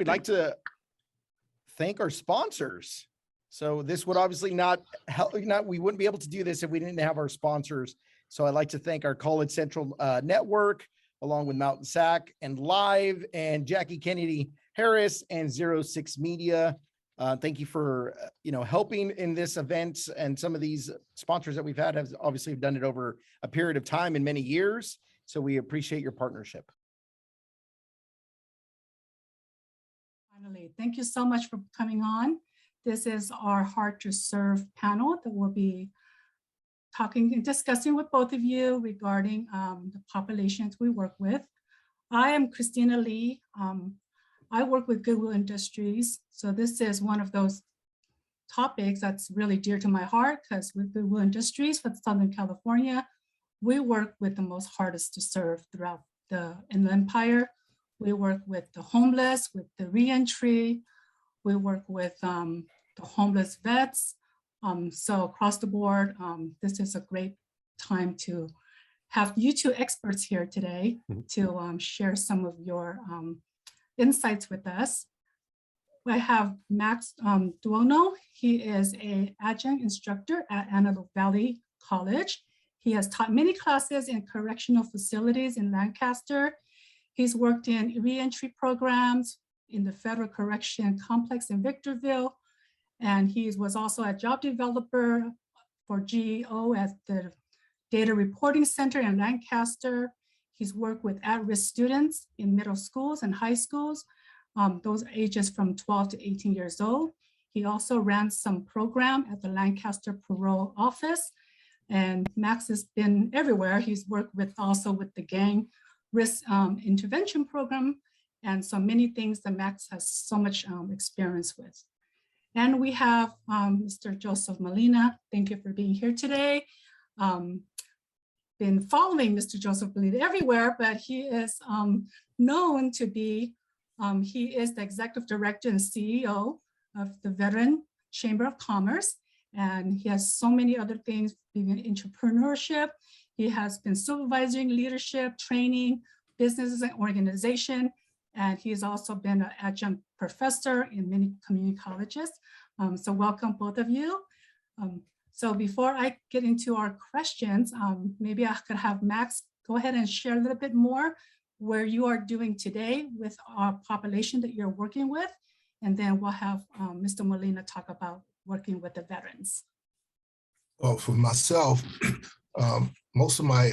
we'd like to thank our sponsors. So this would obviously not help, we wouldn't be able to do this if we didn't have our sponsors. So I'd like to thank our College Central Network, along with Mountain Sac and Live and Jackie Kennedy Harris and 06 Media. Thank you for, helping in this event. And some of these sponsors that we've had have obviously done it over a period of time and many years. So we appreciate your partnership. Finally, thank you so much for coming on. This is our Heart to Serve panel that will be talking and discussing with both of you regarding the populations we work with. I am Christina Lee. I work with Goodwill Industries. So this is one of those topics that's really dear to my heart, because with Goodwill Industries for Southern California, we work with the most hardest to serve throughout the Inland Empire. We work with the homeless, with the reentry. We work with the homeless vets. So across the board, this is a great time to have you two experts here today to share some of your insights with us. I have Max Dueno. He is an adjunct instructor at Antelope Valley College. He has taught many classes in correctional facilities in Lancaster. He's worked in reentry programs in the Federal Correction Complex in Victorville. And he was also a job developer for GEO at the Data Reporting Center in Lancaster. He's worked with at-risk students in middle schools and high schools, those ages from 12 to 18 years old. He also ran some program at the Lancaster Parole Office. And Max has been everywhere. He's worked with also with the gang risk intervention program, and so many things that Max has so much experience with. And we have Mr. Joseph Molina. Thank you for being here today. Been following Mr. Joseph Molina everywhere, but he is known to be, he is the executive director and CEO of the Veteran Chamber of Commerce. And he has so many other things, being in entrepreneurship. He has been supervising leadership, training, businesses and organization. And he's also been an adjunct professor in many community colleges. So welcome both of you. So before I get into our questions, maybe I could have Max go ahead and share a little bit more where you are doing today with our population that you're working with. And then we'll have Mr. Molina talk about working with the veterans. Well, for myself, most of my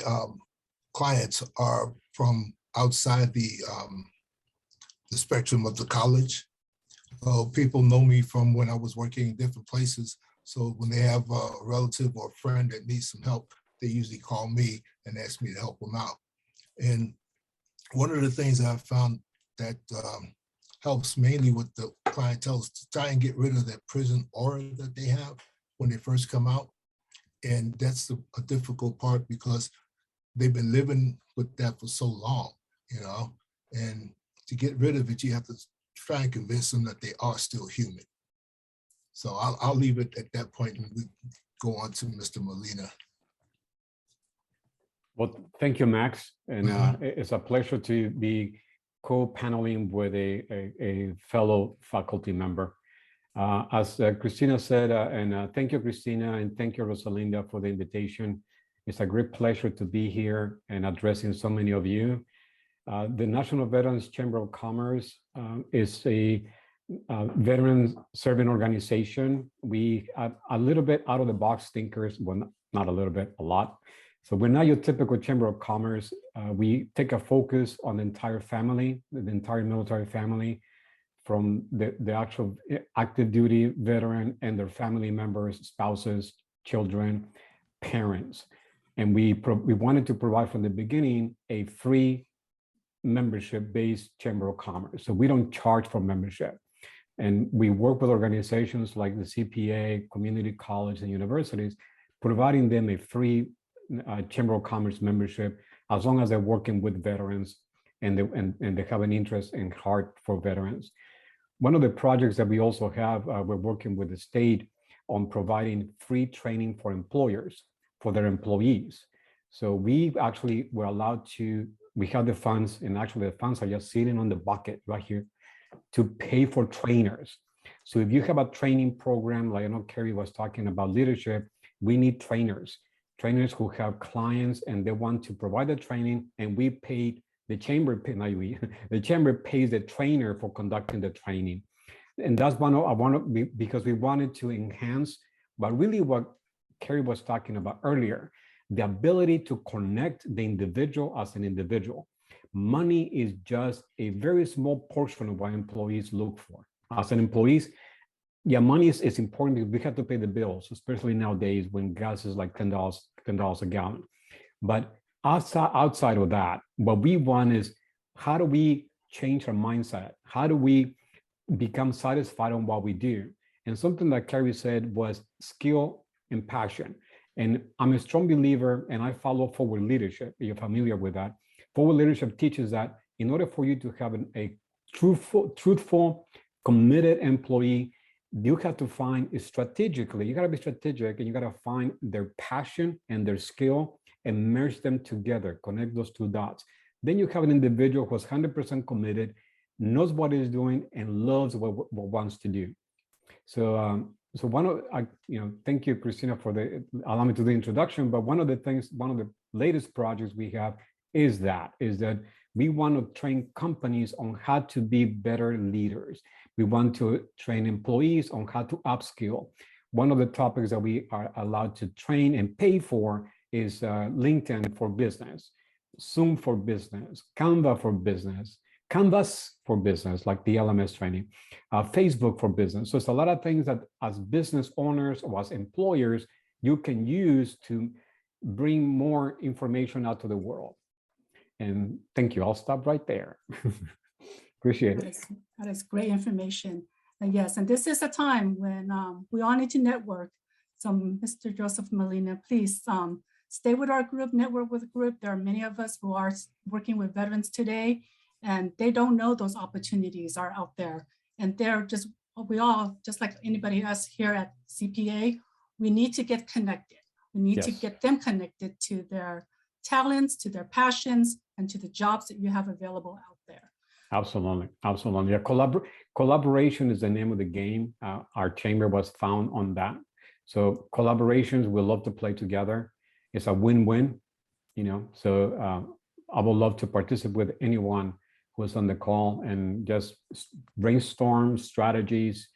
clients are from outside the spectrum of the college. People know me from when I was working in different places. So when they have a relative or a friend that needs some help, they usually call me and ask me to help them out. And one of the things that I found that helps mainly with the clientele is to try and get rid of that prison aura that they have when they first come out. And that's a difficult part because they've been living with that for so long, and to get rid of it, you have to try and convince them that they are still human. So I'll leave it at that point and we go on to Mr. Molina. Well, thank you, Max. And it's a pleasure to be co-paneling with a fellow faculty member. As Christina said, and thank you, Christina, and thank you, Rosalinda, for the invitation. It's a great pleasure to be here and addressing so many of you. The National Veterans Chamber of Commerce is a veteran serving organization. We are a little bit out of the box thinkers, well, not a little bit, a lot. So we're not your typical Chamber of Commerce. We take a focus on the entire family, the entire military family, from the actual active duty veteran and their family members, spouses, children, parents. And we wanted to provide from the beginning a free membership-based Chamber of Commerce. So we don't charge for membership. And we work with organizations like the CPA, community college, and universities, providing them a free Chamber of Commerce membership as long as they're working with veterans and they have an interest and heart for veterans. One of the projects that we also have, we're working with the state on providing free training for employers, for their employees. So we actually were allowed to, we have the funds, and actually the funds are just sitting on the bucket right here. to pay for trainers. So if you have a training program, like I know Kerry was talking about leadership, we need trainers who have clients and they want to provide the training, and we pay the chamber, the chamber pays the trainer for conducting the training. And that's because we wanted to enhance, but really what Kerry was talking about earlier, the ability to connect the individual as an individual. Money is just a very small portion of what employees look for. As an employees, yeah, money is important because we have to pay the bills, especially nowadays when gas is like $10 a gallon. But outside of that, what we want is, how do we change our mindset? How do we become satisfied on what we do? And something that Kerry said was skill and passion. And I'm a strong believer, and I follow forward leadership. You're familiar with that. Forward leadership teaches that in order for you to have a truthful, committed employee, you have to find strategically, you got to be strategic, and you got to find their passion and their skill and merge them together, connect those two dots. Then you have an individual who's 100% committed, knows what he's doing, and loves what wants to do. So, thank you, Christina, for allowing me to do the introduction. But one of the latest projects we have is that we want to train companies on how to be better leaders. We want to train employees on how to upskill. One of the topics that we are allowed to train and pay for is LinkedIn for business, Zoom for business, Canva for business, Canvas for business, like the LMS training, Facebook for business. So it's a lot of things that as business owners or as employers, you can use to bring more information out to the world. And thank you. I'll stop right there. Appreciate it. That is great information. And yes, and this is a time when we all need to network. So Mr. Joseph Molina, please stay with our group, network with the group. There are many of us who are working with veterans today, and they don't know those opportunities are out there. And we all, just like anybody else here at CPA, we need to get connected. We need to get them connected to their talents, to their passions, and to the jobs that you have available out there. Absolutely. Yeah, collaboration is the name of the game. Our chamber was found on that. So collaborations, we love to play together. It's a win-win, So I would love to participate with anyone who's on the call and just brainstorm strategies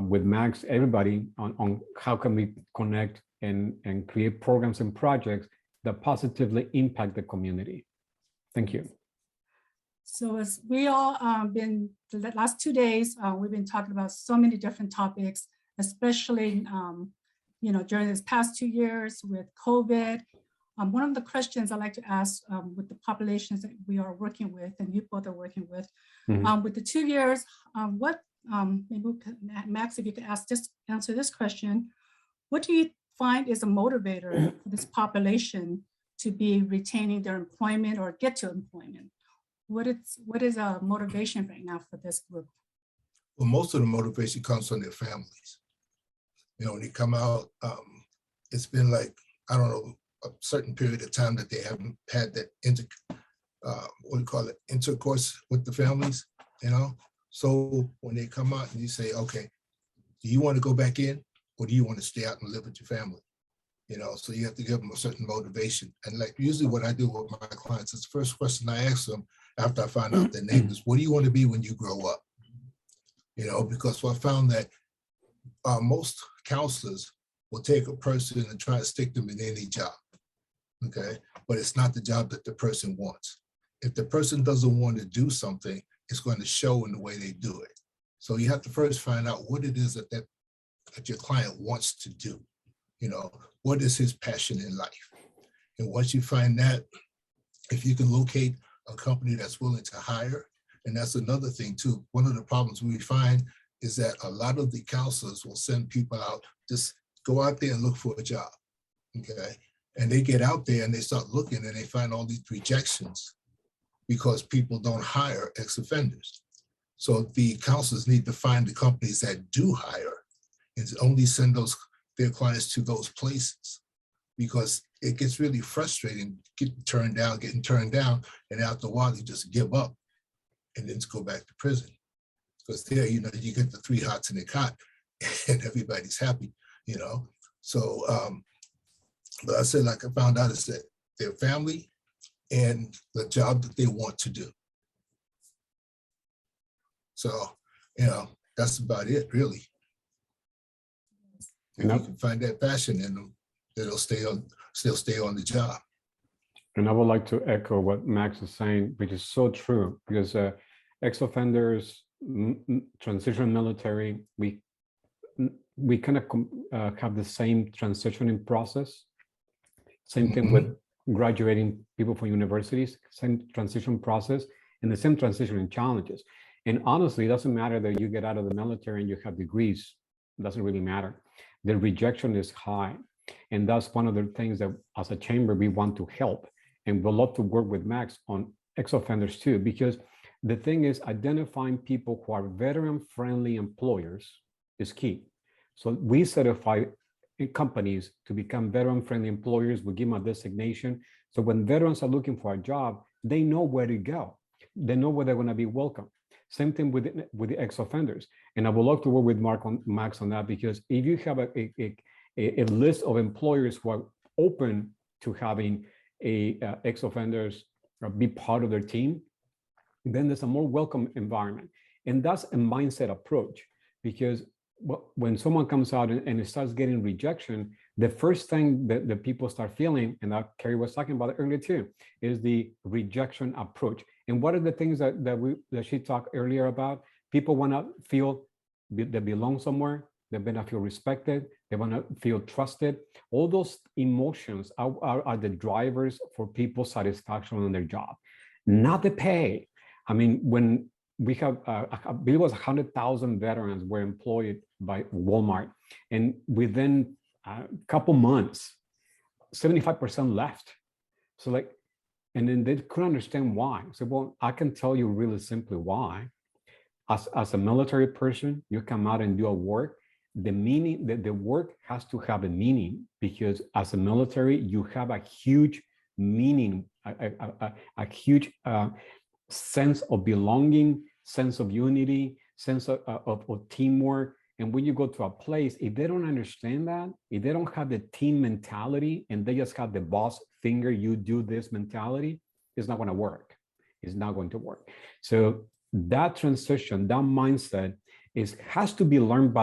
with Max, everybody on how can we connect and create programs and projects that positively impact the community. Thank you. So as we all been, the last 2 days, we've been talking about so many different topics, especially, during this past 2 years with COVID. One of the questions I like to ask with the populations that we are working with, and you both are working with, with the 2 years, maybe Max, if you could answer this question, what do you find is a motivator for this population to be retaining their employment or get to employment? What is a motivation right now for this group? Well, most of the motivation comes from their families. When they come out, it's been like, I don't know, a certain period of time that they haven't had that intercourse with the families, So when they come out and you say, okay, do you want to go back in or do you want to stay out and live with your family? So you have to give them a certain motivation. And like usually what I do with my clients is the first question I ask them after I find out their name is, what do you want to be when you grow up? Because I found that most counselors will take a person and try to stick them in any job, okay? But it's not the job that the person wants. If the person doesn't want to do something, it's going to show in the way they do it. So you have to first find out what it is that your client wants to do. What is his passion in life? And once you find that, if you can locate a company that's willing to hire, and that's another thing too. One of the problems we find is that a lot of the counselors will send people out, just go out there and look for a job, okay? And they get out there and they start looking and they find all these rejections because people don't hire ex-offenders. So the counselors need to find the companies that do hire and only send their clients to those places, because it gets really frustrating getting turned down, and after a while you just give up and then go back to prison. because there, you get the 3 hots in the cot and everybody's happy, So, but I said, like I found out is that their family and the job that they want to do. So, that's about it, really. If you can find that passion in them, they'll still stay on the job. And I would like to echo what Max is saying, which is so true, because ex-offenders, transition military, we kind of have the same transitioning process. Same thing with graduating people from universities, same transition process, and the same transitioning challenges. And honestly, it doesn't matter that you get out of the military and you have degrees. It doesn't really matter. The rejection is high. And that's one of the things that as a chamber, we want to help. And we'd love to work with Max on ex-offenders too, because the thing is identifying people who are veteran-friendly employers is key. So we certify companies to become veteran-friendly employers. We give them a designation. So when veterans are looking for a job, they know where to go. They know where they're going to be welcome. Same thing with the ex-offenders. And I would love to work with Max on that, because if you have a list of employers who are open to having ex-offenders be part of their team, then there's a more welcome environment. And that's a mindset approach, because when someone comes out and it starts getting rejection, the first thing that the people start feeling, and that Carrie was talking about it earlier too, is the rejection approach. And what are the things that she talked earlier about? People want to feel they belong somewhere. They want to feel respected. They want to feel trusted. All those emotions are the drivers for people's satisfaction on their job, not the pay. I mean, when we have, I believe it was 100,000 veterans were employed by Walmart, and within a couple months, 75% left. So like, and then they couldn't understand why. So, well, I can tell you really simply why. As a military person, you come out and do a work, the meaning, the work has to have a meaning, because as a military, you have a huge meaning, a huge sense of belonging, sense of unity, sense of teamwork. And when you go to a place, if they don't understand that, if they don't have the team mentality and they just have the boss finger, you do this mentality, it's not going to work. It's not going to work. So that transition, that mindset has to be learned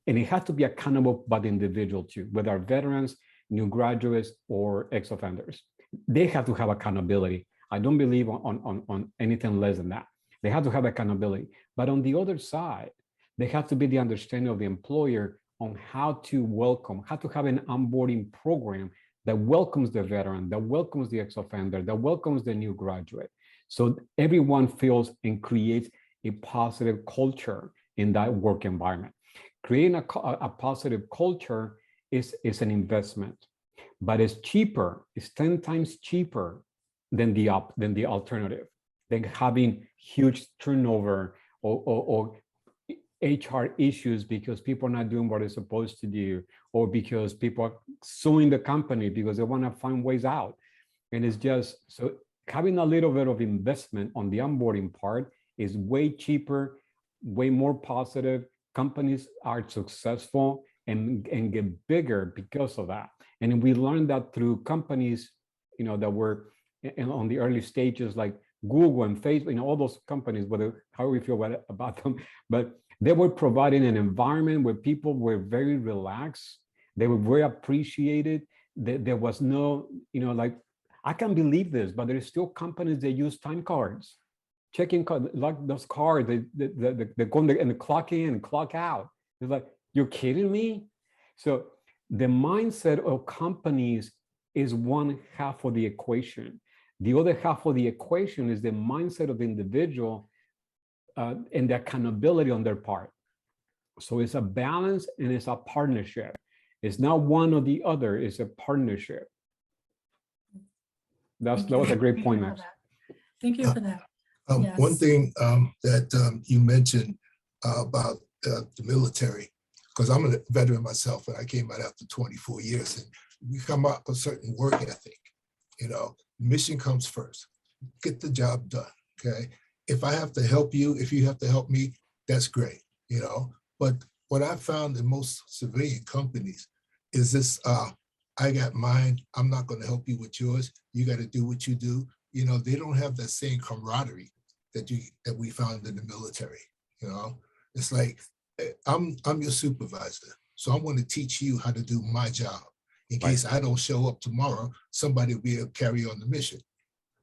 and it has to be accountable by the individual too, whether our veterans, new graduates, or ex-offenders. They have to have accountability. I don't believe on anything less than that. They have to have accountability. But on the other side, they have to be the understanding of the employer on how to welcome, how to have an onboarding program that welcomes the veteran, that welcomes the ex-offender, that welcomes the new graduate. So everyone feels and creates a positive culture in that work environment. Creating a positive culture is an investment, but it's cheaper, it's 10 times cheaper than the alternative, than having huge turnover or HR issues because people are not doing what they're supposed to do, or because people are suing the company because they want to find ways out. And it's just, so having a little bit of investment on the onboarding part is way cheaper, way more positive. Companies are successful and get bigger because of that. And we learned that through companies, that were on the early stages, like Google and Facebook, all those companies, how we feel about them, but they were providing an environment where people were very relaxed. They were very appreciated. There was no, like, I can't believe this, but there's still companies that use time cards, checking like those cards, they go and clock in and clock out. It's like, you're kidding me? So the mindset of companies is one half of the equation. The other half of the equation is the mindset of the individual and the accountability on their part. So it's a balance and it's a partnership. It's not one or the other, it's a partnership. That was a great point, Max. Thank you for that. Yes. One thing that you mentioned about the military, because I'm a veteran myself and I came out after 24 years, and we come up with a certain work ethic. Mission comes first. Get the job done, okay? If I have to help you, if you have to help me, that's great, you know. But what I found in most civilian companies is this, I got mine, I'm not going to help you with yours. You got to do what you do. You know, they don't have that same camaraderie that we found in the military. You know, it's like, I'm your supervisor, so I'm going to teach you how to do my job. In case I don't show up tomorrow, somebody will be able to carry on the mission.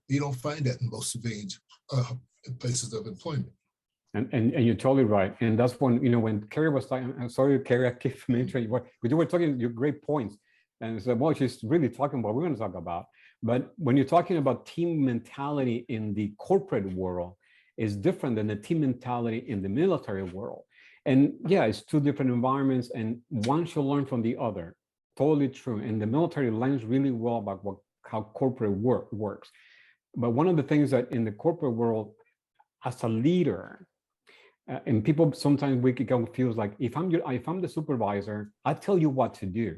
You don't find that in most civilian places of employment. And you're totally right. And that's when, you know, when Carrie was talking, I'm sorry, Carrie, I keep mentioning what, but you were talking your great points. And so what she's really talking about, we're going to talk about. But when you're talking about team mentality in the corporate world, is different than the team mentality in the military world. And yeah, it's two different environments, and one should learn from the other. Totally true. And the military learns really well about how corporate works. But one of the things that in the corporate world, as a leader, and people sometimes we get confused, like if I'm the supervisor, I tell you what to do.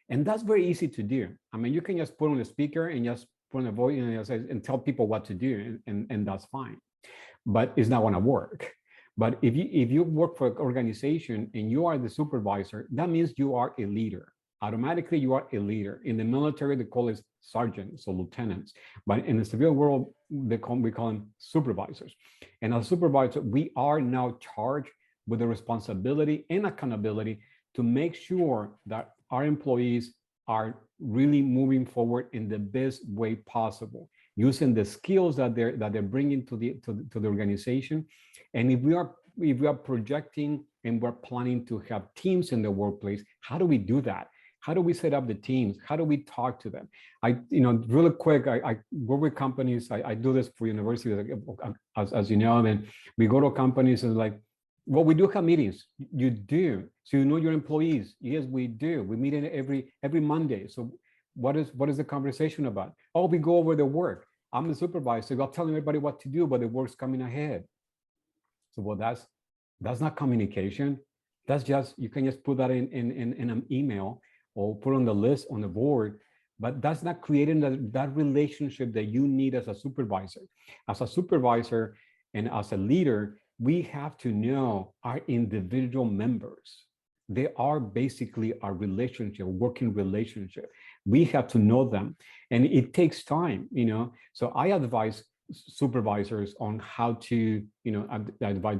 And that's very easy to do. I mean, you can just put on the speaker and just put on a voice and tell people what to do, and that's fine. But it's not going to work. But if you work for an organization and you are the supervisor, that means you are a leader. Automatically, you are a leader. In the military, they call it sergeants or lieutenants. But in the civil world, we call them supervisors. And as supervisor, we are now charged with the responsibility and accountability to make sure that our employees are really moving forward in the best way possible, using the skills that they're bringing to the organization. And if we are projecting and we're planning to have teams in the workplace, how do we do that? How do we set up the teams? How do we talk to them? Really quick, I work with companies. I do this for universities, as you know, and we go to companies and like, well, we do have meetings. You do. So you know your employees. Yes, we do. We meet in every Monday. So what is the conversation about? Oh, we go over the work. I'm the supervisor. I'm telling everybody what to do, but the work's coming ahead. So well, that's not communication. That's just, you can just put that in an email or put on the list on the board, but that's not creating that relationship that you need as a supervisor. As a supervisor and as a leader, we have to know our individual members. They are basically our relationship, working relationship. We have to know them, and it takes time, you know. So I advise supervisors on how to, you know, advise.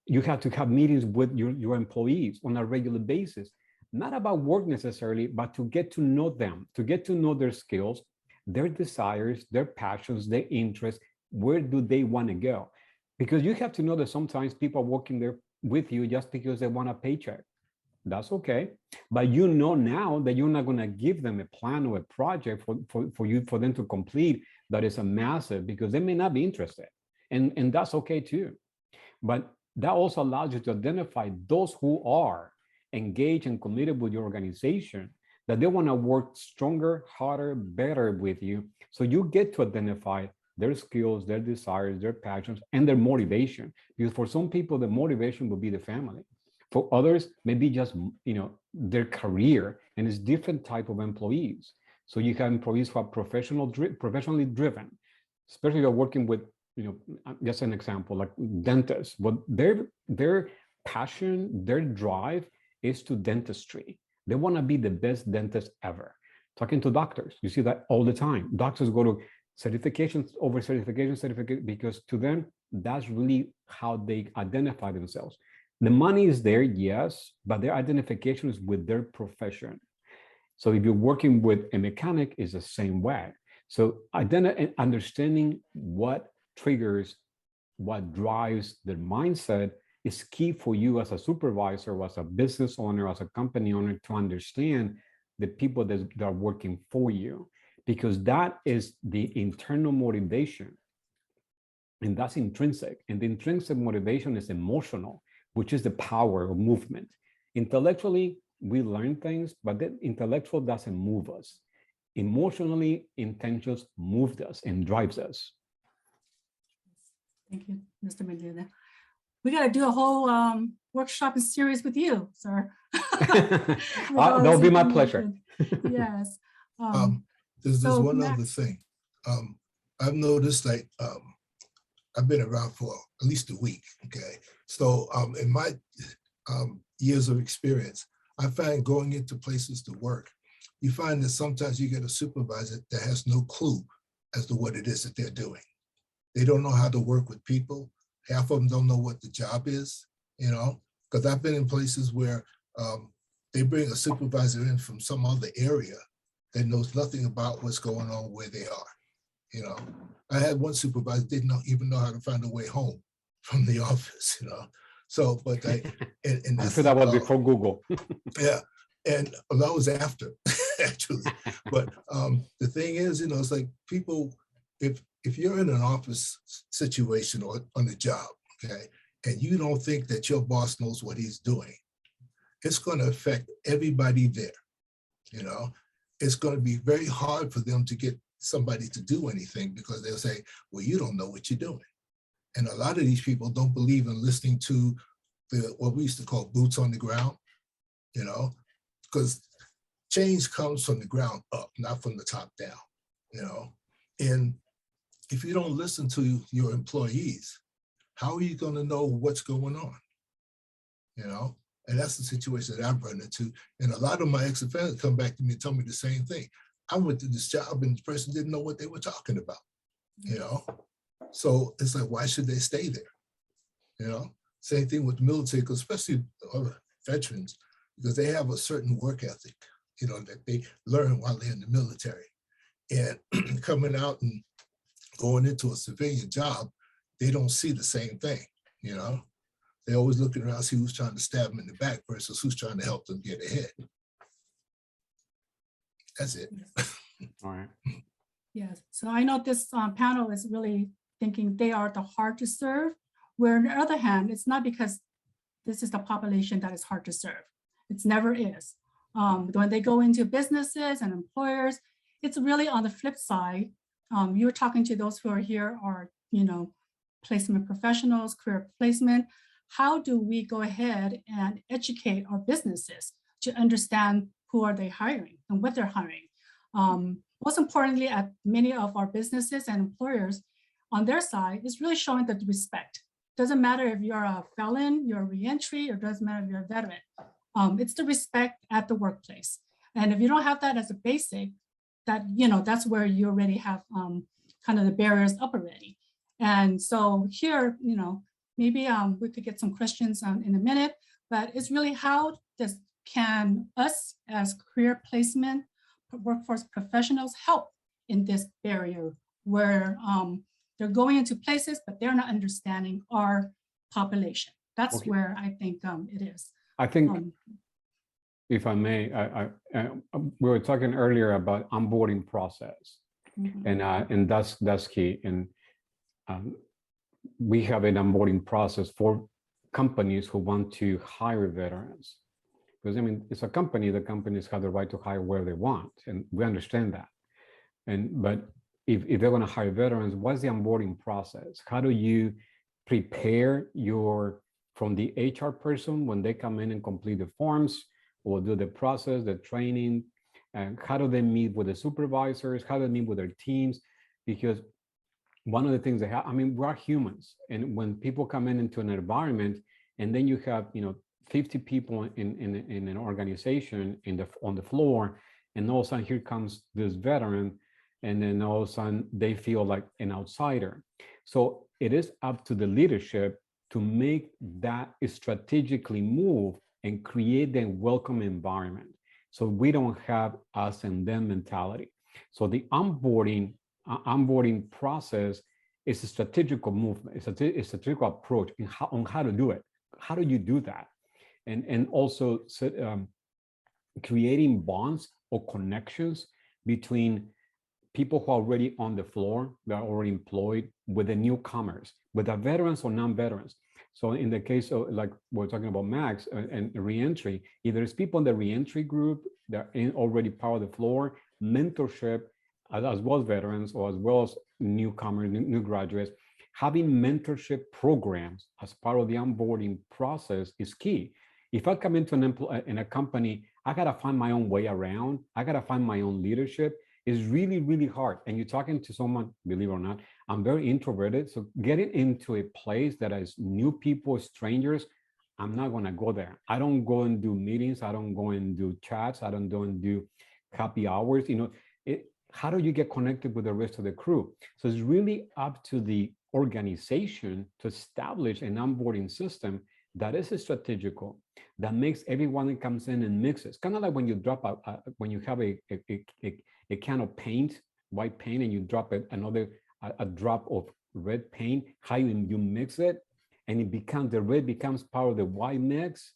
You have to have meetings with your employees on a regular basis, not about work necessarily, but to get to know them, to get to know their skills, their desires, their passions, their interests. Where do they want to go? Because you have to know that sometimes people are working there with you just because they want a paycheck. That's okay. But you know now that you're not going to give them a plan or a project for them to complete that is a massive, because they may not be interested. And that's okay too. But that also allows you to identify those who are engaged and committed with your organization, that they want to work stronger, harder, better with you. So you get to identify their skills, their desires, their passions, and their motivation. Because for some people, the motivation will be the family. For others, maybe just, you know, their career, and it's different type of employees. So you have employees who are professionally driven, especially if you're working with, you know, just an example, like dentists. But their passion, their drive is to dentistry. They want to be the best dentist ever. Talking to doctors, you see that all the time. Doctors go to certifications over certification, because to them, that's really how they identify themselves. The money is there, yes, but their identification is with their profession. So if you're working with a mechanic, it's the same way. So understanding what triggers, what drives their mindset is key for you as a supervisor, or as a business owner, as a company owner, to understand the people that are working for you, because that is the internal motivation, and that's intrinsic. And the intrinsic motivation is emotional, which is the power of movement. Intellectually, we learn things, but the intellectual doesn't move us. Emotionally, intentions moved us and drives us. Thank you, Mr. Molina. We got to do a whole workshop and series with you, sir. That'll be my pleasure. Yes. There's one other thing. I've noticed, like, I've been around for at least a week, okay? So in my years of experience, I find going into places to work, you find that sometimes you get a supervisor that has no clue as to what it is that they're doing. They don't know how to work with people. Half of them don't know what the job is, you know, because I've been in places where they bring a supervisor in from some other area that knows nothing about what's going on where they are. You know, I had one supervisor didn't even know how to find a way home from the office, you know. So, but and I'm that's sure that was before Google. yeah, and that was after actually. But the thing is, you know, it's like people, if you're in an office situation or on a job, okay, and you don't think that your boss knows what he's doing, it's going to affect everybody there. You know, it's going to be very hard for them to get somebody to do anything because they'll say, well, you don't know what you're doing. And a lot of these people don't believe in listening to what we used to call boots on the ground, you know, because change comes from the ground up, not from the top down, you know. And if you don't listen to your employees, how are you going to know what's going on, you know? And that's the situation that I've run into. And a lot of my ex-offenders come back to me and tell me the same thing. I went to this job and this person didn't know what they were talking about, you know? So it's like, why should they stay there? You know, same thing with the military, especially veterans, because they have a certain work ethic, you know, that they learn while they're in the military. And coming out and going into a civilian job, they don't see the same thing, you know? They're always looking around, see who's trying to stab them in the back versus who's trying to help them get ahead. That's it. All right. Yes, so I know this panel is really thinking they are the hard to serve, where on the other hand, it's not because this is the population that is hard to serve. It never is. When they go into businesses and employers, it's really on the flip side. You're talking to those who are here are, you know, placement professionals, career placement. How do we go ahead and educate our businesses to understand who are they hiring and what they're hiring? Most importantly, at many of our businesses and employers on their side, is really showing the respect. Doesn't matter if you're a felon, you're a reentry, or doesn't matter if you're a veteran. It's the respect at the workplace. And if you don't have that as a basic, that, you know, that's where you already have kind of the barriers up already. And so here, you know, maybe we could get some questions in a minute, but it's really how can us as career placement workforce professionals help in this barrier where they're going into places, but they're not understanding our population. That's Okay. where I think it is. I think, if I may, we were talking earlier about onboarding process, and that's key. And we have an onboarding process for companies who want to hire veterans. Because I mean, it's a company, the companies have the right to hire where they want, and we understand that. But if they're going to hire veterans, what's the onboarding process? How do you prepare from the HR person when they come in and complete the forms, or do the process, the training, and how do they meet with the supervisors? How do they meet with their teams? Because one of the things I mean, we're humans, and when people come into an environment, and then you have, you know, 50 people in an organization on the floor, and all of a sudden here comes this veteran, and then all of a sudden they feel like an outsider. So it is up to the leadership to make that strategically move and create a welcome environment, so we don't have us and them mentality. So the onboarding process is a strategical movement. It's a strategical approach on how to do it. How do you do that? And also creating bonds or connections between people who are already on the floor, that are already employed, with the newcomers, with the veterans or non-veterans. So in the case of, like we're talking about Max and reentry, if there's people in the reentry group that are already part of the floor, mentorship, as well as veterans or as well as newcomers, new graduates, having mentorship programs as part of the onboarding process is key. If I come into in a company, I gotta find my own way around. I gotta find my own leadership. is really, really hard. And you're talking to someone, believe it or not, I'm very introverted. So getting into a place that is new people, strangers, I'm not going to go there. I don't go and do meetings. I don't go and do chats. I don't go and do happy hours. How do you get connected with the rest of the crew? So it's really up to the organization to establish an onboarding system that is strategical, that makes everyone that comes in and mixes. Kind of like when you drop when you have a can of paint, white paint, and you drop a drop of red paint, how you mix it, and the red becomes part of the white mix,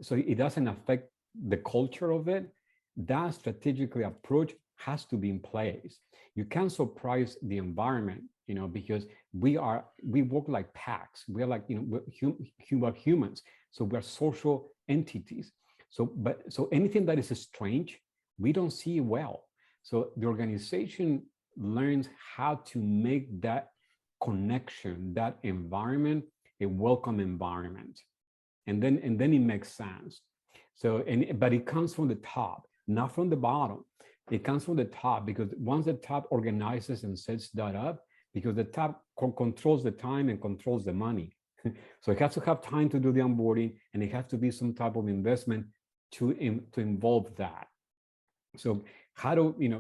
so it doesn't affect the culture of it. That strategically approach has to be in place. You can't surprise the environment, because we work like packs. We're like, we're humans. So we're social entities. So anything that is strange, we don't see well. So the organization learns how to make that connection, that environment, a welcome environment. And then it makes sense. But it comes from the top, not from the bottom. It comes from the top, because once the top organizes and sets that up, because the top controls the time and controls the money. So it has to have time to do the onboarding, and it has to be some type of investment to involve that. So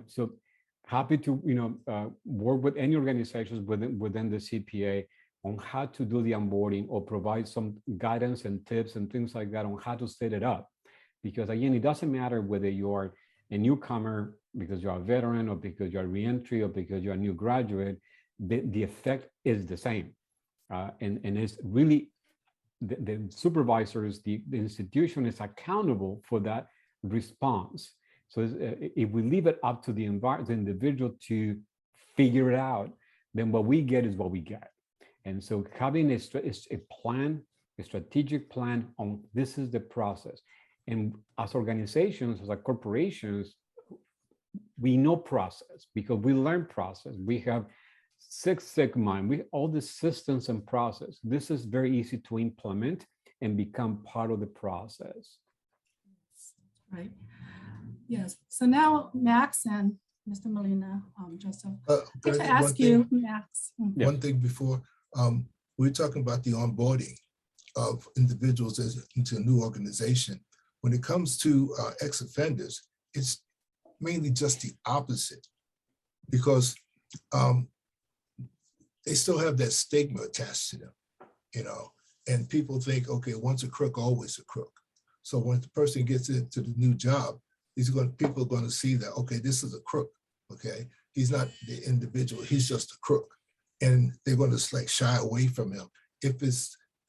so happy to work with any organizations within the CPA on how to do the onboarding, or provide some guidance and tips and things like that on how to set it up. Because again, it doesn't matter whether you're a newcomer because you're a veteran, or because you're a reentry, or because you're a new graduate, the effect is the same. And it's really the supervisors, the institution is accountable for that response. So if we leave it up to the individual to figure it out, then what we get is what we get. And so having a plan, a strategic plan on this is the process. And as organizations, as corporations, we know process because we learn process. We have Six Sigma, all the systems and process. This is very easy to implement and become part of the process. Right. Yes. So now Max and Mr. Molina, Joseph, I'd like to ask you, Max. One thing before, we're talking about the onboarding of individuals into a new organization. When it comes to ex-offenders, it's mainly just the opposite, because they still have that stigma attached to them, and people think, okay, once a crook, always a crook. So when the person gets into the new job, people are going to see that, okay, this is a crook, okay? He's not the individual, he's just a crook. And they're going to shy away from him. If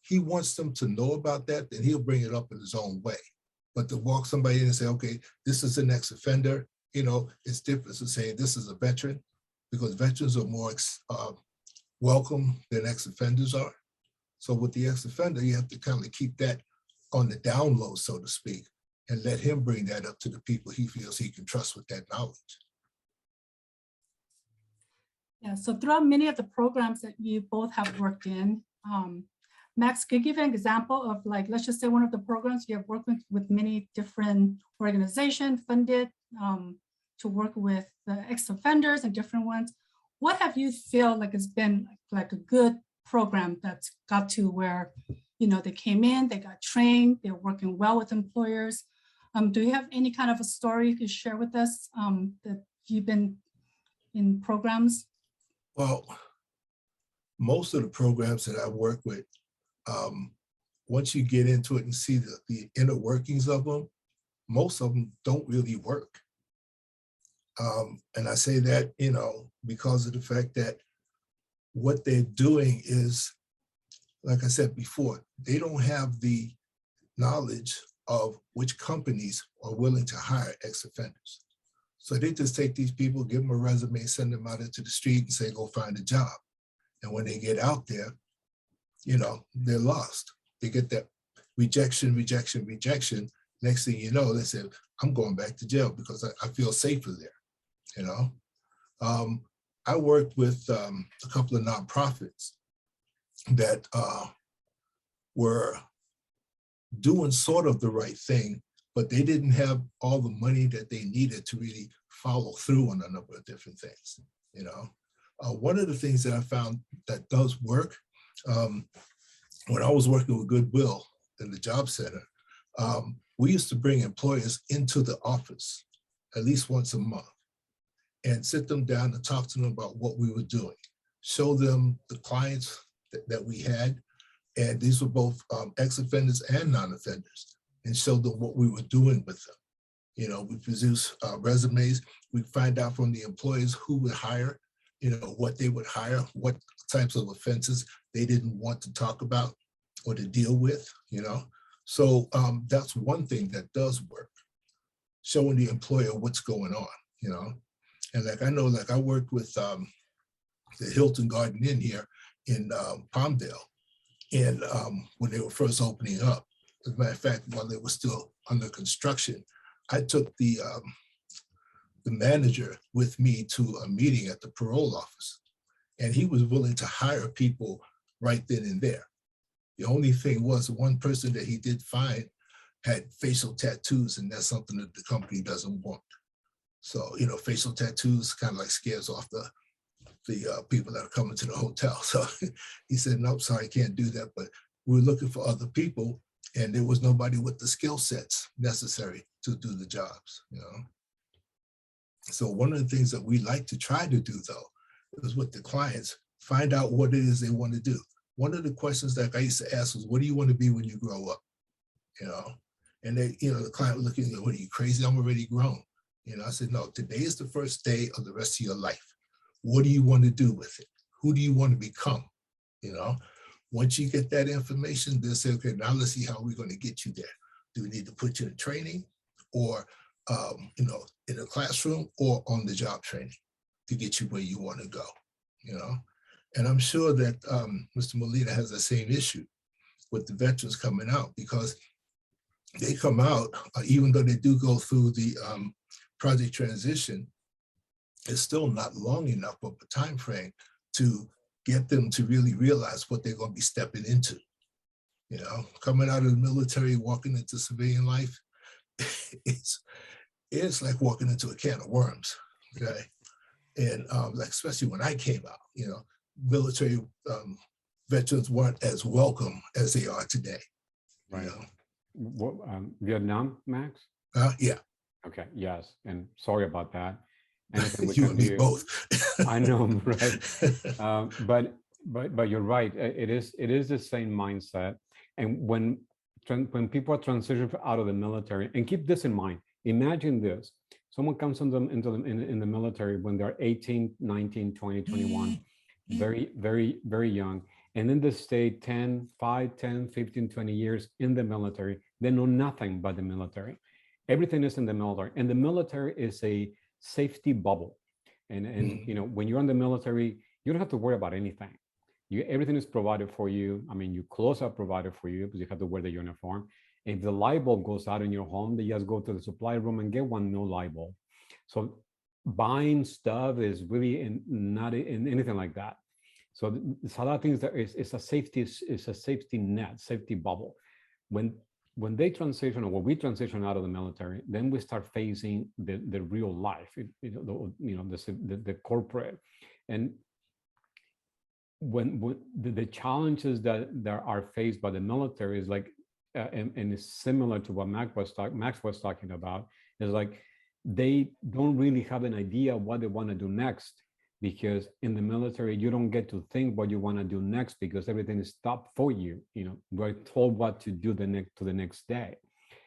he wants them to know about that, then he'll bring it up in his own way. But to walk somebody in and say, okay, this is an ex-offender, it's different to saying this is a veteran, because veterans are more welcome than ex-offenders are. So with the ex-offender, you have to kind of keep that on the down low, so to speak, and let him bring that up to the people he feels he can trust with that knowledge. Yeah, so throughout many of the programs that you both have worked in, Max, could you give an example of, let's just say one of the programs you have worked with many different organizations funded to work with the ex-offenders and different ones. What have you feel like has been like a good program that's got to where, they came in, they got trained, they're working well with employers? Do you have any kind of a story you could share with us that you've been in programs? Well, most of the programs that I work with, once you get into it and see the inner workings of them, most of them don't really work. And I say that, because of the fact that what they're doing is, like I said before, they don't have the knowledge of which companies are willing to hire ex-offenders. So they just take these people, give them a resume, send them out into the street and say, go find a job. And when they get out there, they're lost. They get that rejection. Next thing you know, they say, I'm going back to jail because I feel safer there, I worked with a couple of nonprofits that were doing sort of the right thing, but they didn't have all the money that they needed to really follow through on a number of different things. You know, one of the things that I found that does work, when I was working with Goodwill in the job center, we used to bring employers into the office at least once a month and sit them down and talk to them about what we were doing, show them the clients that we had, and these were both ex-offenders and non-offenders, and show them what we were doing with them. You know, we produce resumes, we find out from the employers who would hire, you know, what they would hire, what types of offenses they didn't want to talk about or to deal with, you know. So that's one thing that does work, showing the employer what's going on, you know. And like, I know, like I worked with the Hilton Garden Inn here in Palmdale, and when they were first opening up, as a matter of fact, while they were still under construction, I took the manager with me to a meeting at the parole office, and he was willing to hire people right then and there. The only thing was, one person that he did find had facial tattoos, and that's something that the company doesn't want. So, you know, facial tattoos kind of like scares off the people that are coming to the hotel. So he said, nope, sorry, I can't do that. But we're looking for other people, and there was nobody with the skill sets necessary to do the jobs, you know. So one of the things that we like to try to do, though, is with the clients, find out what it is they want to do. One of the questions that I used to ask was, what do you want to be when you grow up? You know, and they, you know, the client was looking at me, what are you, crazy? I'm already grown. You know, I said, no, today is the first day of the rest of your life. What do you want to do with it? Who do you want to become? You know, once you get that information, they'll say, okay, now let's see how we're going to get you there. Do we need to put you in training, or, you know, in a classroom, or on the job training to get you where you want to go, you know? And I'm sure that Mr. Molina has the same issue with the veterans coming out, because they come out, even though they do go through the project transition, it's still not long enough of a time frame to get them to really realize what they're going to be stepping into. You know, coming out of the military, walking into civilian life, it's like walking into a can of worms. Okay, and like, especially when I came out, you know, military veterans weren't as welcome as they are today. Right. You know? What, Vietnam, Max? Yeah. Okay. Yes. And sorry about that. Anything we You can and me do. both. I know, right? But you're right. It is the same mindset. And when people are transitioning out of the military, and keep this in mind. Imagine this: someone comes in the military when they're 18, 19, 20, 21, very, very, very young. And then they stay 5, 10, 15, 20 years in the military. They know nothing but the military. Everything is in the military. And the military is a safety bubble. And you know, when you're in the military, you don't have to worry about anything. Everything is provided for you. I mean, your clothes are provided for you because you have to wear the uniform. If the light bulb goes out in your home, they just go to the supply room and get one new light bulb. So buying stuff is really not in anything like that. So there's a lot of things that it's a safety net, safety bubble. When they transition, or when we transition out of the military, then we start facing the real life, the corporate. And when the challenges that are faced by the military is like, and it's similar to what Max was talking about, is like they don't really have an idea what they want to do next, because in the military you don't get to think what you want to do next, because everything is stopped for you. You know, we're told what to do the next day.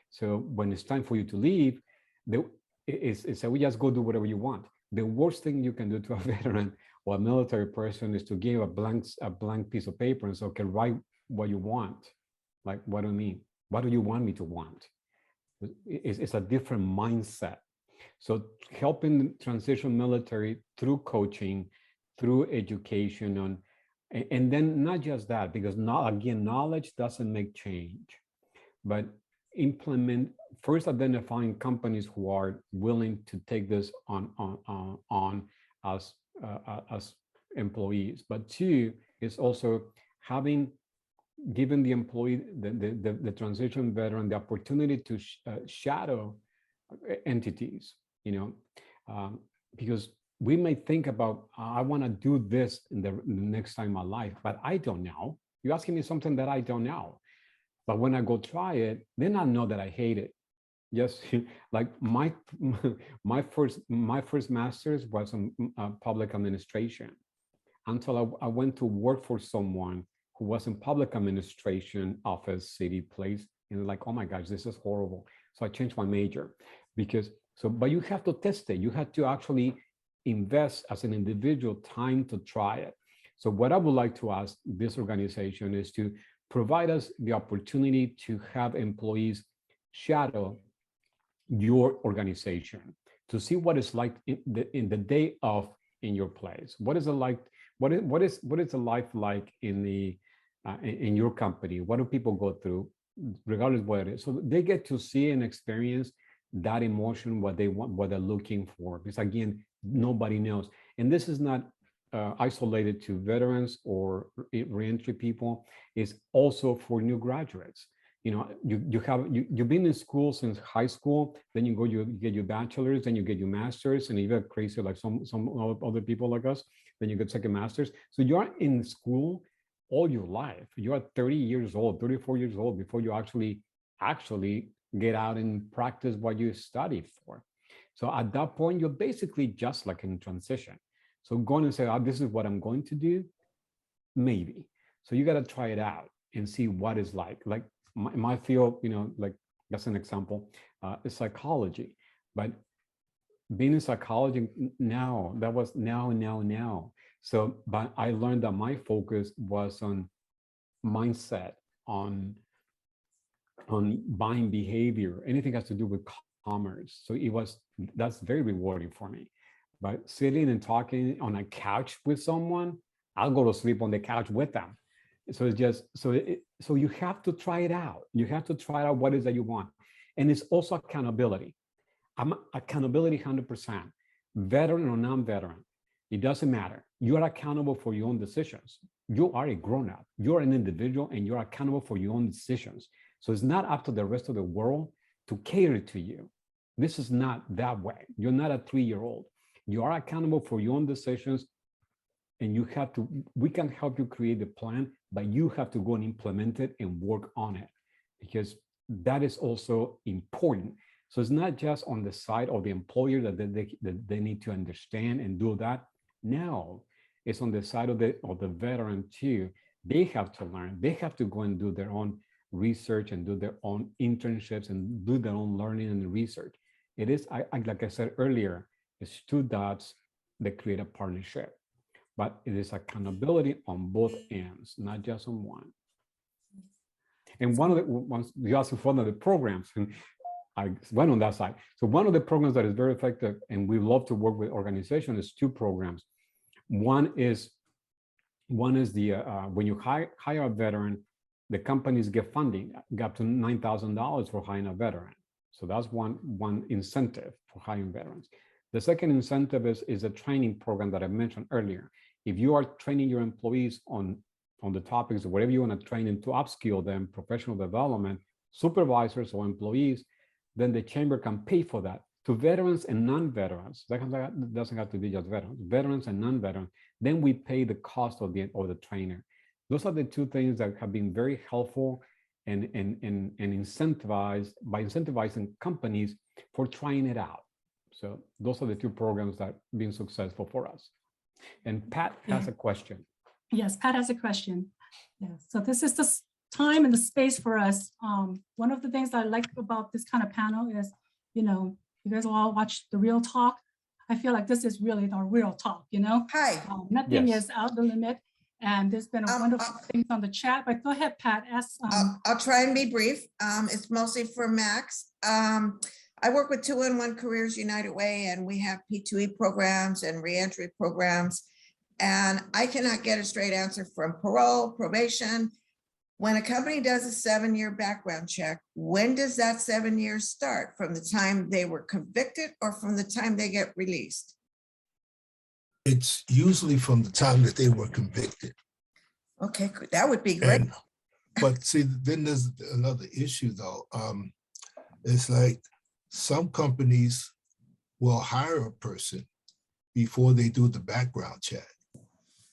So when it's time for you to leave, it's we just go do whatever you want. The worst thing you can do to a veteran or a military person is to give a blank piece of paper and say, okay, write what you want. Like, what do you mean? What do you want me to want? It's a different mindset. So helping transition military through coaching, through education, and then not just that, because knowledge doesn't make change, but first identifying companies who are willing to take this on as employees. But two is also given the employee, the transition veteran, the opportunity to shadow entities. You know, Because we may think about, I want to do this in the next time in my life, but I don't know. You're asking me something that I don't know. But when I go try it, then I know that I hate it. Yes, like my first master's was in public administration, until I went to work for someone who was in public administration, office, city, place, and like, oh my gosh, this is horrible. So I changed my major but you have to test it. You have to actually invest as an individual time to try it. So what I would like to ask this organization is to provide us the opportunity to have employees shadow your organization to see what it's like in the day of in your place. What is it like? What is the life like in your company? What do people go through, regardless of what it is? So they get to see and experience that emotion, what they want, what they're looking for. Because again, nobody knows, and this is not isolated to veterans or reentry people. It's also for new graduates. You know, you've been in school since high school, then you get your bachelor's, then you get your master's, and you get crazy like some other people like us, then you get second master's. So you're in school all your life. You are 30 years old, 34 years old before you actually get out and practice what you studied for. So at that point, you're basically just like in transition. So going and say, oh, this is what I'm going to do, maybe. So you got to try it out and see what it's like. Like my field, you know, like that's an example, is psychology. But being in psychology now, that was now. So, but I learned that my focus was on mindset, on buying behavior, anything has to do with commerce. So that's very rewarding for me. But sitting and talking on a couch with someone, I'll go to sleep on the couch with them. So it's just, so you have to try it out. You have to try out what it is that you want. And it's also accountability. I'm accountability 100%, veteran or non-veteran. It doesn't matter. You are accountable for your own decisions. You are a grown-up. You're an individual and you're accountable for your own decisions. So it's not up to the rest of the world to cater to you. This is not that way. You're not a 3-year-old. You are accountable for your own decisions, and you have to, we can help you create the plan, but you have to go and implement it and work on it, because that is also important. So it's not just on the side of the employer that they need to understand and do that. No, it's on the side of the veteran too. They have to learn. They have to go and do their own research and do their own internships and do their own learning and research. It is, like I said earlier, it's two dots that create a partnership, but it is accountability on both ends, not just on one. And one of the ones you asked for, one of the programs, and I went on that side. So one of the programs that is very effective, and we love to work with organizations, is two programs. One is the when you hire a veteran, the companies get funding, up to $9,000 for hiring a veteran. So that's one incentive for hiring veterans. The second incentive is a training program that I mentioned earlier. If you are training your employees on the topics, or whatever you want to train them to upskill them, professional development, supervisors or employees, then the chamber can pay for that to veterans and non-veterans. That doesn't have to be just veterans and non-veterans. Then we pay the cost of the trainer. Those are the two things that have been very helpful and incentivized by incentivizing companies for trying it out. So those are the two programs that have been successful for us. And Pat has a question. Yes, Pat has a question. Yeah, so this is the time and the space for us. One of the things I like about this kind of panel is, you know, you guys all watch the Real Talk. I feel like this is really our real talk, you know? Hi. Nothing is out the limit. And there's been a wonderful things on the chat, but go ahead, Pat. Ask. I'll try and be brief. It's mostly for Max. I work with 2-in-1 Careers United Way, and we have P2E programs and reentry programs. And I cannot get a straight answer from parole, probation. When a company does a 7-year background check, when does that 7 years start? From the time they were convicted or from the time they get released? It's usually from the time that they were convicted. Okay, that would be great. But see, then there's another issue though. It's like some companies will hire a person before they do the background check.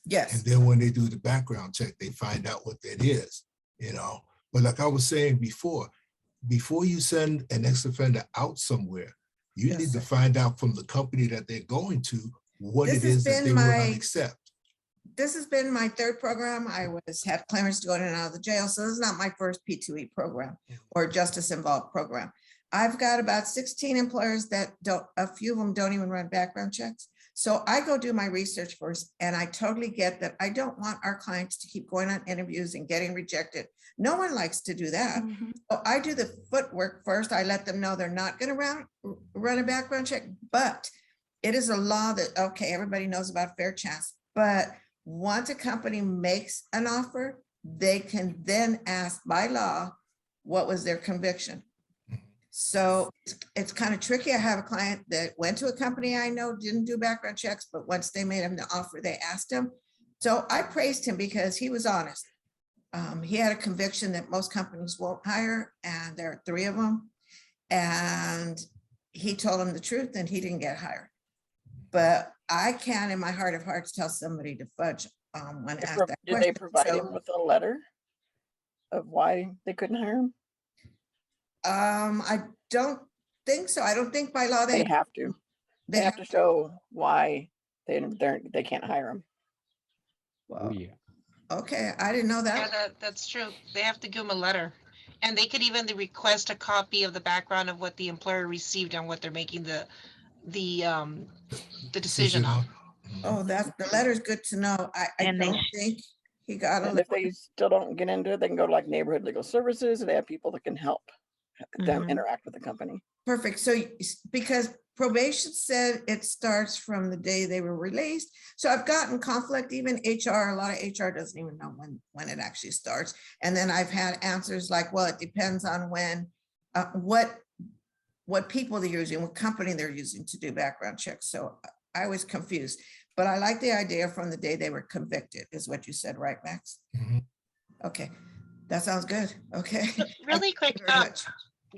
Yes. And then when they do the background check, they find out what that is, you know. But like I was saying before you send an ex-offender out somewhere, you Yes, need to sir. find out from the company that they're going to what This it has is that been they will not my- accept. This has been my third program. I had clearance to go in and out of the jail. So this is not my first P2E program or justice involved program. I've got about 16 employers that don't, a few of them don't even run background checks. So I go do my research first, and I totally get that. I don't want our clients to keep going on interviews and getting rejected. No one likes to do that. Mhm. So I do the footwork first. I let them know they're not going to run a background check, but it is a law that, okay, everybody knows about fair chance. But once a company makes an offer, they can then ask by law, what was their conviction? So it's kind of tricky. I have a client that went to a company I know, didn't do background checks, but once they made him the offer, they asked him. So I praised him because he was honest. He had a conviction that most companies won't hire, and there are 3 of them. And he told them the truth, and he didn't get hired. But I can't, in my heart of hearts, tell somebody to fudge when asked that Did they question. provide So, him with a letter of why they couldn't hire him? I don't think so. I don't think by law They have to. They have to show why they can't hire him. Oh, Well, yeah. okay, I didn't know Yeah, that. that's true. They have to give them a letter. And they could even request a copy of the background of what the employer received and what they're making the decision on. Oh, that's, the letter's good to know. I And they don't think he got a And if letter. they still don't get into it, they can go to like neighborhood legal services. They have people that can help them interact with the company. Perfect. So because probation said it starts from the day they were released. So I've gotten conflict, even HR, a lot of HR doesn't even know when it actually starts. And then I've had answers like, well, it depends on when, what people they're using, what company they're using to do background checks. So I was confused, but I like the idea from the day they were convicted is what you said, right, Max? Mhm. Okay, that sounds good. Okay. Really quick, Thank you very much.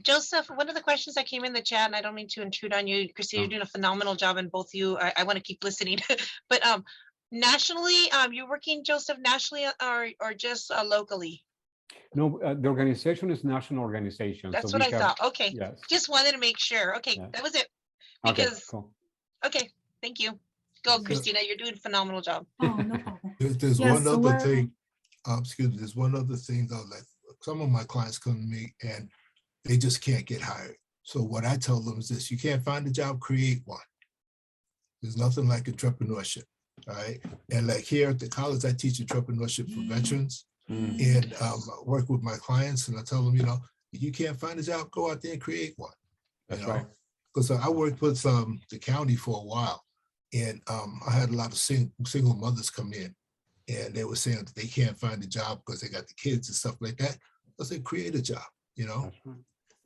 Joseph, one of the questions that came in the chat, and I don't mean to intrude on you, Christina, you're doing a phenomenal job, and both you, I want to keep listening. But nationally, you're working, Joseph, nationally or just locally? No, the organization is national organization. That's so what we I have- thought. Okay, Yes. just wanted to make sure. Okay, Yeah. that was it. Okay, Because, cool. okay, thank you. Go, Okay. Christina, you're doing a phenomenal job. Oh, no problem. There's Yes, one so other we're- thing, excuse me, there's one other thing though, like some of my clients come to me and they just can't get hired. So what I tell them is this: you can't find a job, create one. There's nothing like entrepreneurship, all right? And like here at the college, I teach entrepreneurship for veterans and work with my clients, and I tell them, you know, if you can't find a job, go out there and create one. That's you know? right. Because I worked with the county for a while, and I had a lot of single mothers come in, and they were saying that they can't find a job because they got the kids and stuff like that. I said, create a job, you know? That's right.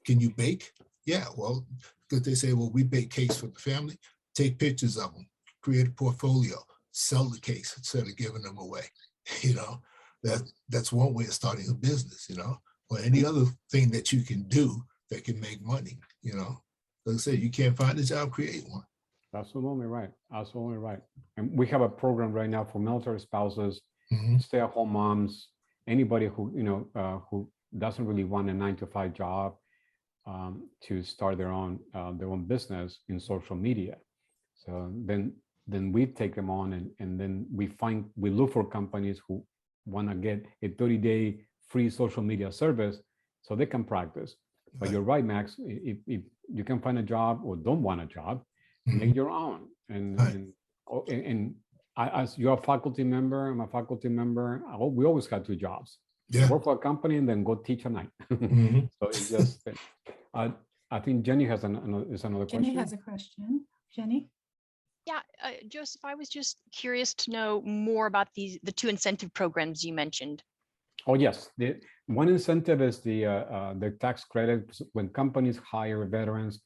Can you bake? Yeah, well, because they say, well, we bake cakes for the family. Take pictures of them, create a portfolio, sell the cakes instead of giving them away. You know, that's one way of starting a business, you know, or any other thing that you can do that can make money, you know. Like I said, you can't find a job, create one. Absolutely right. Absolutely right. And we have a program right now for military spouses, Mhm. stay-at-home moms, anybody who, who doesn't really want a 9-to-5 job, to start their own business in social media. So then we take them on, and then we look for companies who want to get a 30-day free social media service so they can practice. But Right. you're right, Max. If you can find a job or don't want a job, make your own. Right. And as you're a faculty member, I'm a faculty member. We always had 2 jobs. Yeah. Work for a company and then go teach at night. Mhm. So it's just, I think Jenny has another Jenny question. has a question. Jenny? Yeah, Joseph, I was just curious to know more about the 2 incentive programs you mentioned. Oh, yes. The one incentive is the tax credit when companies hire veterans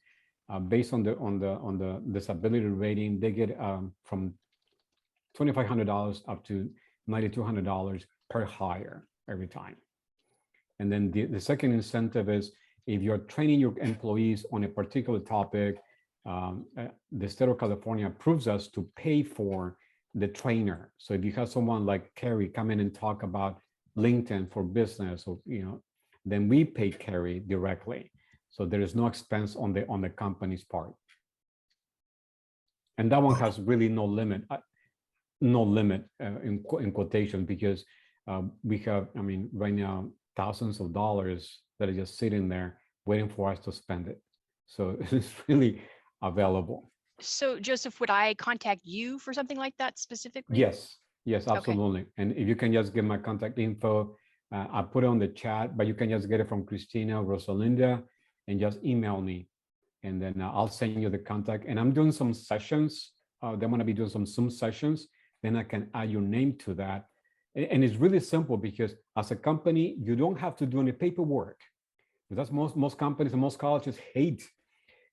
based on the disability rating. They get from $2,500 up to $9,200 per hire every time. And then the second incentive is if you're training your employees on a particular topic, the state of California approves us to pay for the trainer. So if you have someone like Carrie come in and talk about LinkedIn for business, or then we pay Carrie directly. So there is no expense on the company's part. And that one has really no limit in quotation, because we have, I mean, right now, thousands of dollars that are just sitting there waiting for us to spend it. So it's really available. So Joseph, would I contact you for something like that specifically? Yes, absolutely. And if you can just get my contact info, I put it on the chat, but you can just get it from Christina, Rosalinda, and just email me. And then I'll send you the contact. And I'm doing some sessions. They're going to be doing some Zoom sessions. Then I can add your name to that. And it's really simple, because as a company, you don't have to do any paperwork. That's most companies and most colleges hate,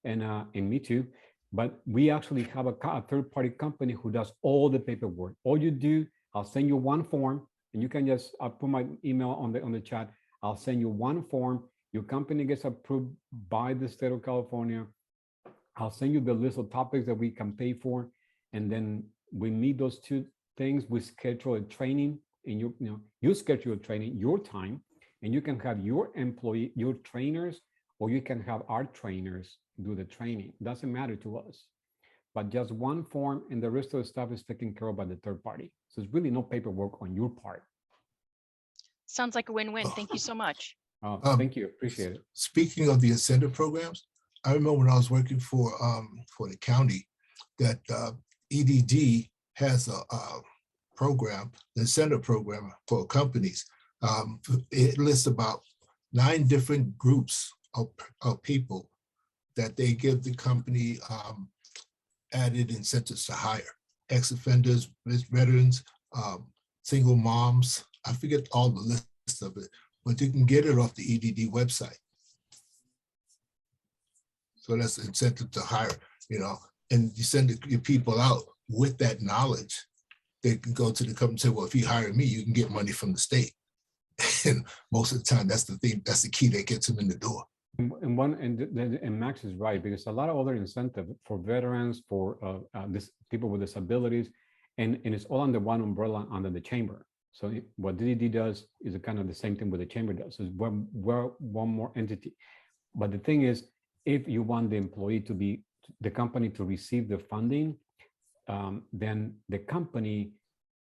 and me too. But we actually have a third-party company who does all the paperwork. All you do, I'll send you one form, and you can just, I'll put my email on the chat. I'll send you one form. Your company gets approved by the state of California. I'll send you the list of topics that we can pay for, and then we meet those two things. We schedule a training, and you schedule a training your time, and you can have your trainers, or you can have our trainers do the training. Doesn't matter to us, but just one form, and the rest of the stuff is taken care of by the third party. So there's really no paperwork on your part. Sounds like a win-win. Thank you so much. Thank you, appreciate it. Speaking of the incentive programs, I remember when I was working for the county, that EDD has a program, the incentive program for companies. It lists about 9 different groups of people that they give the company added incentives to hire: ex-offenders, veterans, single moms. I forget all the list of it, but you can get it off the EDD website. So that's incentive to hire, and you send your people out with that knowledge. They can go to the company and say, well, if you hire me, you can get money from the state. And most of the time, that's the thing, that's the key that gets them in the door. And Max is right, because a lot of other incentive for veterans, for people with disabilities, and it's all under one umbrella under the chamber. So what DDD does is kind of the same thing what the chamber does. So we're one more entity. But the thing is, if you want the employee to be, the company to receive the funding, then the company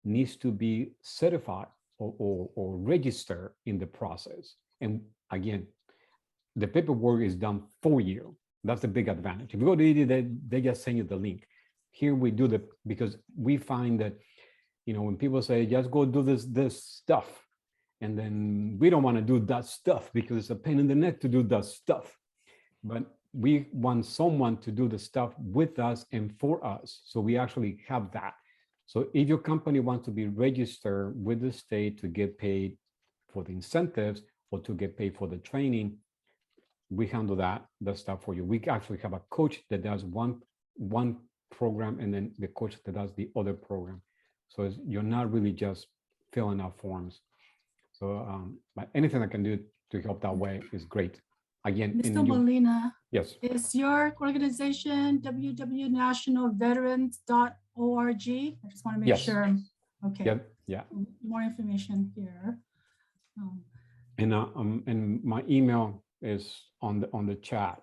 needs to be certified or register in the process. And again, the paperwork is done for you. That's the big advantage. If you go to ED, they just send you the link. Here we do because we find that, when people say, just go do this stuff, and then we don't want to do that stuff because it's a pain in the neck to do that stuff. But we want someone to do the stuff with us and for us. So we actually have that. So if your company wants to be registered with the state to get paid for the incentives or to get paid for the training, we handle that stuff for you. We actually have a coach that does one program, and then the coach that does the other program. So you're not really just filling out forms. So but anything I can do to help that way is great. Again, Mr. Molina, yes. Is your organization www.nationalveterans.org? I just want to make Yes. sure. Okay. Yeah. More information here. And my email is on the chat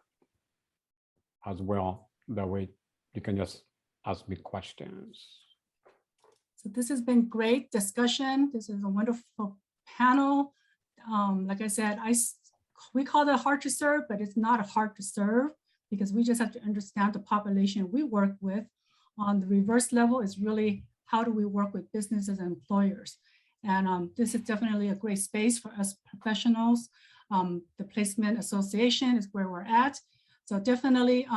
as well. That way you can just ask me questions. So this has been great discussion. This is a wonderful panel. Like I said, we call it hard to serve, but it's not hard to serve, because we just have to understand the population we work with. On the reverse level is really, how do we work with businesses and employers? And this is definitely a great space for us professionals. The Placement Association is where we're at. So definitely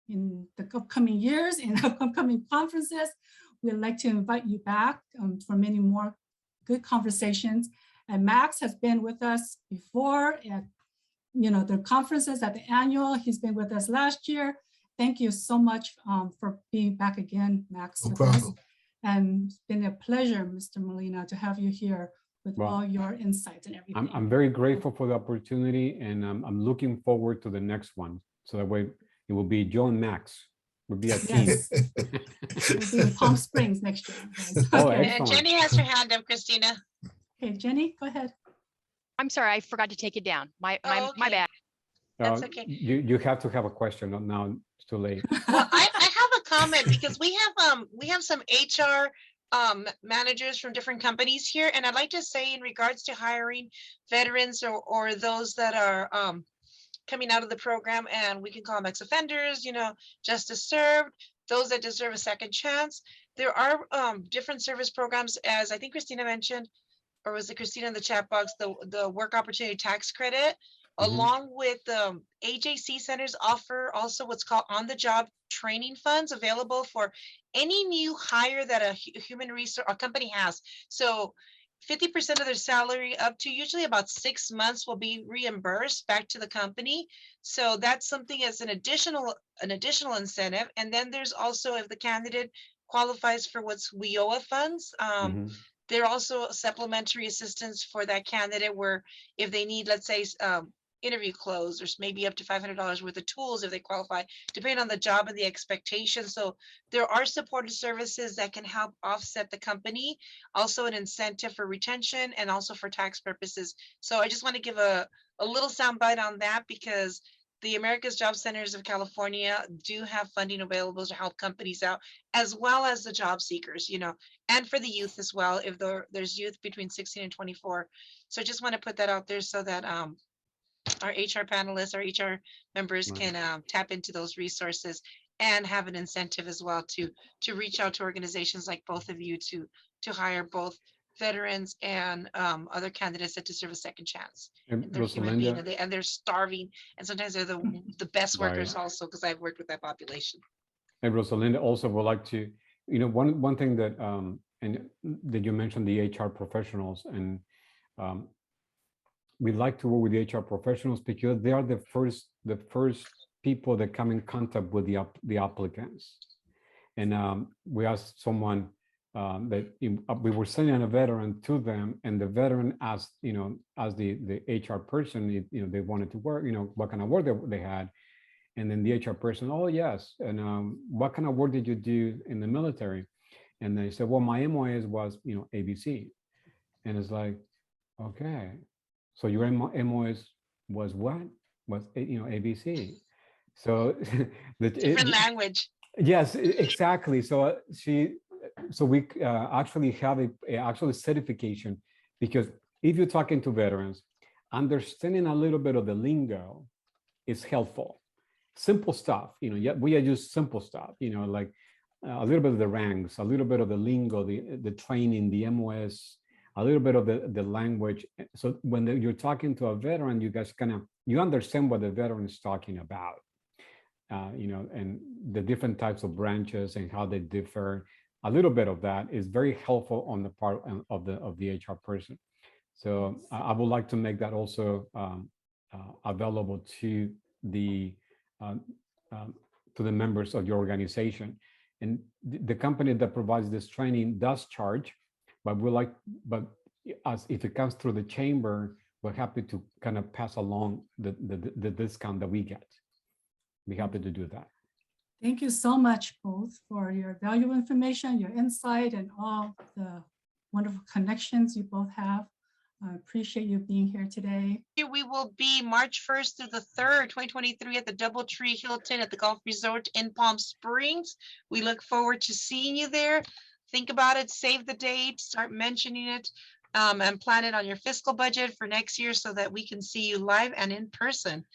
in the upcoming years, in upcoming conferences, we'd like to invite you back for many more good conversations. And Max has been with us before at the conferences, at the annual. He's been with us last year. Thank you so much for being back again, Max. No problem. And it's been a pleasure, Mr. Molina, to have you here with all your insights and everything. I'm very grateful for the opportunity, and I'm looking forward to the next one. So that way It will be Joe and Max. Would be a team. Yes. We'll be in Palm Springs next year. Guys. Oh, Okay. And excellent. Jenny has her hand up, Christina. Okay, Jenny, go ahead. I'm sorry, I forgot to take it down. My Oh, my okay. bad. That's okay. You have to have a question. Now it's too late. Well, I have a comment because we have some HR managers from different companies here, and I'd like to say in regards to hiring veterans or those that are coming out of the program, and we can call them ex-offenders, you know, justice served, those that deserve a second chance. There are different service programs, as I think Christina mentioned, or was it Christina in the chat box, the work opportunity tax credit, along with the AJC centers offer also what's called on-the-job training funds available for any new hire that a human resource or company has. So 50% of their salary up to usually about 6 months will be reimbursed back to the company. So that's something as an additional incentive. And then there's also, if the candidate qualifies for what's WIOA funds, there are also supplementary assistance for that candidate where if they need, let's say, interview clothes, there's maybe up to $500 worth of tools if they qualify, depending on the job and the expectation. So there are supportive services that can help offset the company, also an incentive for retention and also for tax purposes. So I just want to give a little soundbite on that because the America's Job Centers of California do have funding available to help companies out, as well as the job seekers, you know, and for the youth as well, if there's youth between 16 and 24. So I just want to put that out there so that our HR panelists, our HR members can tap into those resources and have an incentive as well to reach out to organizations like both of you to hire both veterans and other candidates that deserve a second chance. And They're human beings, Rosalinda, and they're starving, and sometimes they're the best workers also, because I've worked with that population. and Rosalinda also would like to, you know, one thing that and that you mentioned the HR professionals, and we like to work with the HR professionals because they are the first people that come in contact with the applicants. And we asked someone that we were sending a veteran to them, and the veteran asked, you know, as the HR person, you know, they wanted to work, you know, what kind of work they had. And then the HR person, oh yes, and what kind of work did you do in the military? And they said, well, my MOS was, you know, ABC. And it's like, okay, so your MOS was what? Was, you know, ABC. So Different language. Yes, exactly. So we actually have a actual certification, because if you're talking to veterans, understanding a little bit of the lingo is helpful. Simple stuff, you know, yeah, we use simple stuff, you know, like a little bit of the ranks, a little bit of the lingo, the training, the MOS, a little bit of the language. So when you're talking to a veteran, you guys you understand what the veteran is talking about. You know, and the different types of branches and how they differ. A little bit of that is very helpful on the part of the HR person. So I would like to make that also available to the members of your organization. And the company that provides this training does charge, but as if it comes through the chamber, we're happy to kind of pass along the discount that we get. Be happy to do that. Thank you so much both for your valuable information, your insight, and all the wonderful connections you both have. I appreciate you being here today. We will be March 1st through the 3rd, 2023 at the DoubleTree Hilton at the Golf Resort in Palm Springs. We look forward to seeing you there. Think about it, save the date, start mentioning it, and plan it on your fiscal budget for next year so that we can see you live and in person.